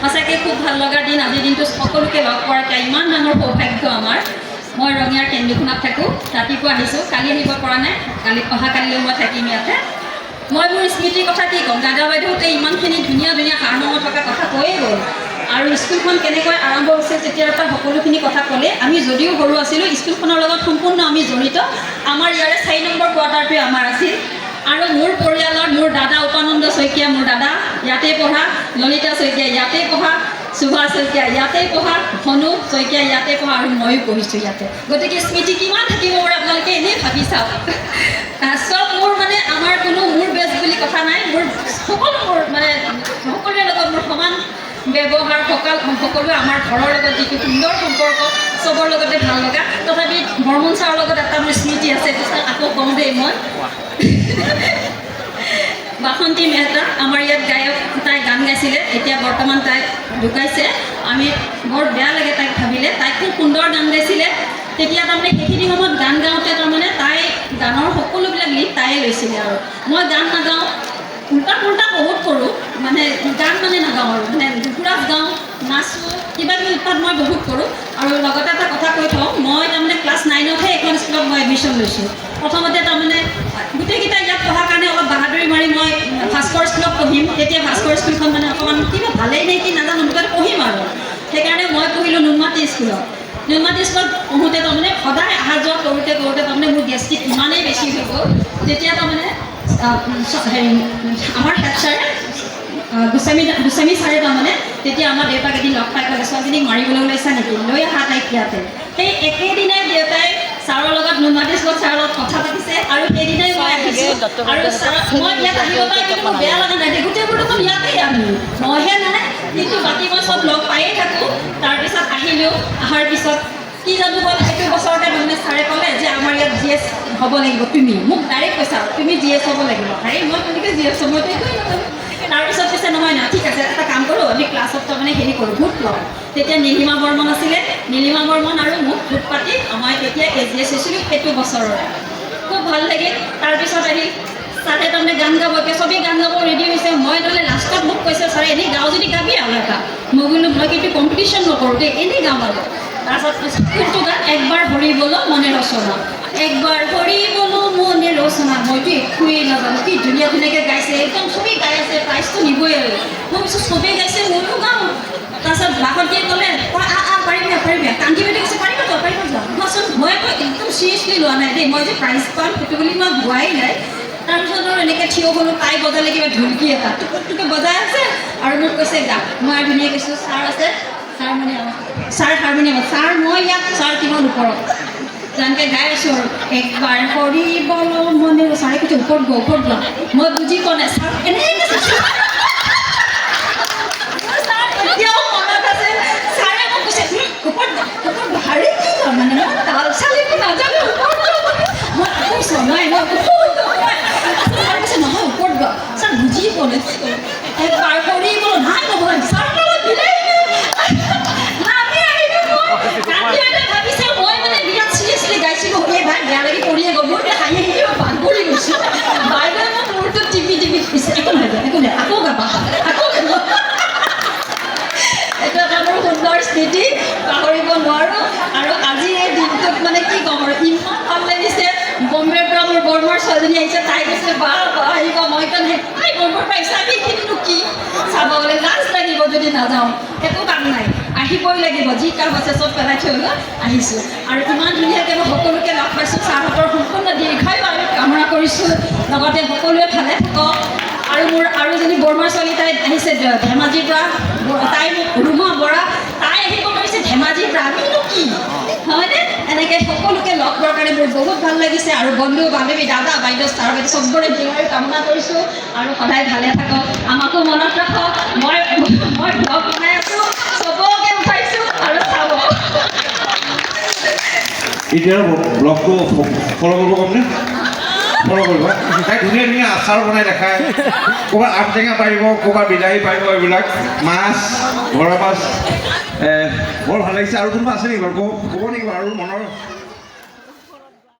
সঁচাকৈ খুব ভাল লগা দিন আজিৰ দিনটো সকলোকে লগ পোৱাৰ ইমান ডাঙৰ সৌভাগ্য আমাৰ মই ৰঙিয়াৰ কেন্দুখোনাত থাকোঁ ৰাতিপুৱা আহিছোঁ কালি আহিব পৰা নাই অহাকালিলৈ মই থাকিম ইয়াতে মই মোৰ স্মৃতিৰ কথা কি ক'ম দাদা বাইদেউহঁতে ইমানখিনি ধুনীয়া ধুনীয়া সাৰমৰ্ম থকা কথা কৈয়ে গ'ল আৰু স্কুলখন কেনেকৈ আৰম্ভ হৈছে তেতিয়াৰ পৰা সকলোখিনি কথা ক'লে আমি যদিও সৰু আছিলোঁ স্কুলখনৰ লগত সম্পূৰ্ণ আমি জড়িত আমাৰ ইয়াৰে 4 নম্বৰ কোৱাৰ্টাৰটোৱে আমাৰ আছিল আৰু মোৰ পৰিয়ালৰ মোৰ দাদা উপানন্দ শইকীয়া মোৰ দাদা ইয়াতে পঢ়া ললিতা শইকীয়া ইয়াতে পঢ়া সুভাষ শইকীয়া ইয়াতে পঢ়া ধনু শইকীয়া ইয়াতে পঢ়া আৰু ময়ো পঢ়িছোঁ ইয়াতে গতিকে স্মৃতি কিমান থাকিব পাৰে আপোনালোকে এনেই ভাবি চাওক চব মোৰ মানে আমাৰ কোনো মোৰ বেজ বুলি কথা নাই মোৰ সকলো মোৰ মানে সকলোৰে লগত মোৰ সমান ব্যৱহাৰ সকলোৱে আমাৰ ঘৰৰ লগত যিটো সুন্দৰ সম্পৰ্ক চবৰ লগতে ভাল লগা তথাপি বৰ্মন ছাৰৰ লগত এটা মোৰ স্মৃতি আছে আকৌ কওঁ দেই মই বাসন্তী মেহতা আমাৰ ইয়াত গায়ক তাই গান গাইছিলে এতিয়া বৰ্তমান তাই ঢুকাইছে আমি বৰ বেয়া লাগে তাইক ভাবিলে তাই খুব সুন্দৰ গান গাইছিলে তেতিয়া তাৰমানে সেইখিনি সময়ত গান গাওঁতে তাৰমানে তাই গানৰ সকলোবিলাক লিড তাইয়ে লৈছিলে আৰু মই গান নাগাওঁ উল্টা পুল্টা বহুত কৰোঁ মানে গান মানে নাগাওঁ আৰু মানে কুকুৰাত গাওঁ নাচোঁ কিবা কিবি উৎপাত মই বহুত কৰোঁ আৰু লগতে এটা কথা কৈ থওঁ মই তাৰমানে ক্লাছ 9তহে এখন স্কুলত মই এডমিশ্যন লৈছোঁ প্ৰথমতে তাৰমানে গোটেইকেইটা ইয়াত পঢ়াৰ কাৰণে অলপ বাহাদুৰি মাৰি মই ভাস্কৰ স্কুলত পঢ়িম তেতিয়া ভাস্কৰ স্কুলখন মানে অকণমান কিবা ভালেই নে কি নাজানো মুঠতে পঢ়িম আৰু সেইকাৰণে মই পঢ়িলোঁ নুনমাটি স্কুলত নুনমাটি স্কুলত পঢ়োঁতে তাৰমানে সদায় অহা যোৱা কৰোঁতে তাৰমানে মোৰ গেষ্ট্ৰিক ইমানেই বেছি হৈ গ'ল তেতিয়া তাৰমানে হেৰি আমাৰ হেড ছাৰে গোস্বামী ছাৰে তাৰমানে তেতিয়া আমাৰ দেউতাক এদিন লগ পাই ক'লে ছোৱালীজনীক মাৰিবলৈ ওলাইছা নেকি লৈ অহা তাইক ইয়াতে সেই একেদিনাই দেউতাই ছাৰৰ লগত নুনমাটি স্কুলত ছাৰৰ লগত কথা পাতিছে আৰু সেইদিনাই মই আহিছোঁ আৰু মই ইয়াত আহিব পাৰে কিন্তু মোৰ বেয়া লগা নাই গোটেইবোৰ দেখোন ইয়াতেই আমি মইহে নাই কিন্তু বাকী মই চব লগ পায়েই থাকোঁ তাৰপিছত আহিলোঁ অহাৰ পিছত কি জানো হ'ল সেইটো বছৰতে তাৰমানে ছাৰে ক'লে যে আমাৰ ইয়াত GS হ'ব লাগিব তুমি মোক ডাইৰেক্ট কৈছা তুমি GS হ'ব লাগিব আৰে মই তেনেকৈ GS মইতো একোৱেই নাজানো তাৰপিছত কৈছে নহয় না ঠিক আছে এটা কাম কৰোঁ আমি ক্লাছত তাৰমানে হেৰি কৰোঁ ভোট লওঁ তেতিয়া নীলিমা বৰ্মন আছিলে নীলিমা বৰ্মন আৰু মোক ভোট পাতি মই তেতিয়া AGS হৈছিলোঁ সেইটো বছৰৰে খুব ভাল লাগিল তাৰপিছত আহিল ছাৰে তাৰমানে গান গাব এতিয়া চবেই গান গাব ৰেডি হৈছে মই নহ'লে লাষ্টত মোক কৈছে ছাৰে এনেই গাওঁ যদি গাবি আৰু এটা মই বোলো মই কিন্তু কম্পিটিশ্যন নকৰোঁ দেই এনেই গাম আৰু তাৰপাছত কোনটো গান একবাৰ হৰি বলো মনে ৰচনা একবাৰ হৰি বলো মনে ৰচনা মইতো একোৱেই নাজানো কি ধুনীয়া ধুনীয়াকৈ গাইছে একদম চবেই গাই আছে প্ৰাইজটো নিবই আৰু মই কৈছোঁ চবেই গাইছে ময়ো গাওঁ তাৰপিছত বাহঁতিয়ে ক'লে পাৰিবি কান্দি মেলি কৈছে পাৰিব যোৱা কোৱাচোন মই আকৌ একদম চিৰিয়াছলি লোৱা নাই দেই মই যে প্ৰাইজ পাম সেইটো বুলি মই গোৱাই নাই তাৰপিছত আৰু এনেকৈ থিয় হ'লোঁ তাই বজালে কিবা ঢুলকি এটা টুকুটুকে বজাই আছে আৰু মোক কৈছে গা মই আৰু ধুনীয়া কৈছোঁ ছাৰ আছে ছাৰ মানে ছাৰ হাৰমনিয়াম ছাৰ মই ইয়াত ছাৰ কিমান ওপৰত যেনেকৈ গাই আছোঁ আৰু একবাৰ হৰি বলো মনে ছাৰে কৈছে ওপৰত যোৱা মই বুজি পোৱা নাই ছাৰ এনেকৈ কৈছে ছাৰ এতিয়াও মনত আছে ছাৰে মোক কৈছে ওপৰত ভাৰী কি মানে তাল চালিব নাজানো ওপৰত মই আকৌ চনাই ন ছাৰ কৈছে নহয় ওপৰত যোৱা ছাৰ বুজি পোৱা নাই একবাৰ হৰি বলো নাই নহয় ছাৰ লগত মিলাই গাইছিলোঁ সেই ভাই বেয়া লাগি পৰিয়ে গ'ল মোৰ হাঁহি বাদ পৰি গৈছোঁ বাইদেউ মই মোৰটো টিপি দিছে একো নাই আকৌ গাবা এইটো এটা মোৰ সুন্দৰ স্মৃতি পাহৰিব নোৱাৰোঁ আৰু আজি এই দিনটোত মানে কি ক'ম আৰু ইমান ভাল লাগিছে বম্বেৰ পৰা মোৰ বৰমাৰ ছোৱালীজনী আহিছে তাই কৈছে বা আহিব মই কাৰণে তাই বম্বেৰ পৰা আহিছে আমি এইখিনিনো কি চাব গ'লে লাজ লাগিব যদি নাযাওঁ একো কাম নাই আহিবই লাগিব যি কাম আছে চব পেলাই থৈ গ'ল আহিছোঁ আৰু ইমান ধুনীয়াকৈ মই সকলোকে লগ পাইছোঁ ছাৰহঁতৰ সম্পূৰ্ণ দীৰ্ঘায়ু আৰু কামনা কৰিছোঁ লগতে সকলোৱে ভালে থাকক আৰু মোৰ আৰু এজনী বৰমাৰ ছোৱালী তাই আহিছে ধেমাজিৰ পৰা তাই মোক ৰুমা বৰা তাই আহিব পাৰিছে ধেমাজিৰ পৰা আমিনো কি হয়নে এনেকৈ সকলোকে লগ পোৱাৰ কাৰণে মোৰ বহুত ভাল লাগিছে আৰু বন্ধু বান্ধৱী দাদা বাইদেউ ছাৰ বাইদেউ চবৰে দীৰ্ঘায়ু কামনা কৰিছোঁ আৰু সদায় ভালে থাকক আমাকো মনত ৰাখক মই ব্লগ বনাই আছোঁ চবকে উঠাইছোঁ আৰু চাব এতিয়া ব্লগটো ফ'ল' কৰিব ক'মনে ফ'ল' কৰিব তাই ধুনীয়া ধুনীয়া আচাৰ বনাই দেখায় ক'ৰবাত আম টেঙা পাৰিব ক'ৰবাত বিলাহী পাৰিব এইবিলাক মাছ ঘৰৰ মাছ বৰ ভাল লাগিছে আৰু কোনোবা আছে নেকি বাৰু ক'ব নেকি বাৰু আৰু মনৰ